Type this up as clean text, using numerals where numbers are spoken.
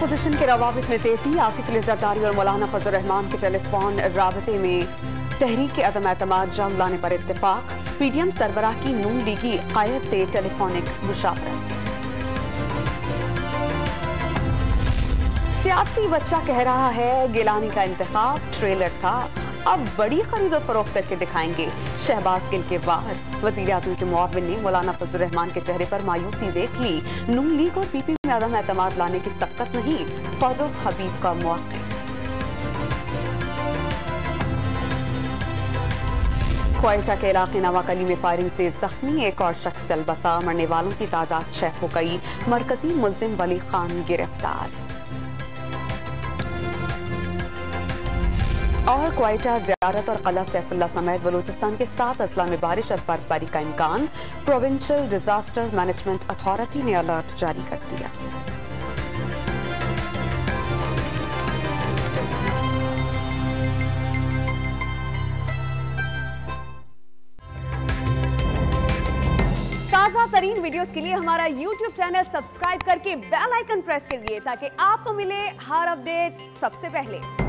Opposition के रवाबित में तेजी। आसिफ अली जरदारी और मौलाना फजल रहमान के टेलीफोन राबते में तहरीक के अदम एतमाद जल्द लाने पर इत्तेफाक। पीडीएम सरबराह की नून लीगी कायद से टेलीफोनिक मुशावरत। सियासी बच्चा कह रहा है गिलानी का इंतखाब ट्रेलर था, अब बड़ी खरीदो फरोख्त करके दिखाएंगे। शहबाज गिल के वार। वजीर आजम के मुआविन ने मौलाना फजल रहमान के चेहरे पर मायूसी देख ली। नून लीग और पीपी में अदम एतमाद लाने की सबकत नहीं, फर्रुख हबीब का मौक़िफ़। क्वेटा के इलाके नवाकली में फायरिंग से जख्मी एक और शख्स चल बसा। मरने वालों की तादाद 6 हो गई। मरकजी मुल्जिम वली खान गिरफ्तार। और क्वेटा ज़ियारत और क़लअ सैफुल्लाह समेत बलूचिस्तान के 7 अजला में बारिश और बर्फबारी का इम्कान। प्रोविंशियल डिजास्टर मैनेजमेंट अथॉरिटी ने अलर्ट जारी कर दिया। ताज़ा तरीन वीडियोस के लिए हमारा YouTube चैनल सब्सक्राइब करके बेल आइकन प्रेस करिए ताकि आपको मिले हर अपडेट सबसे पहले।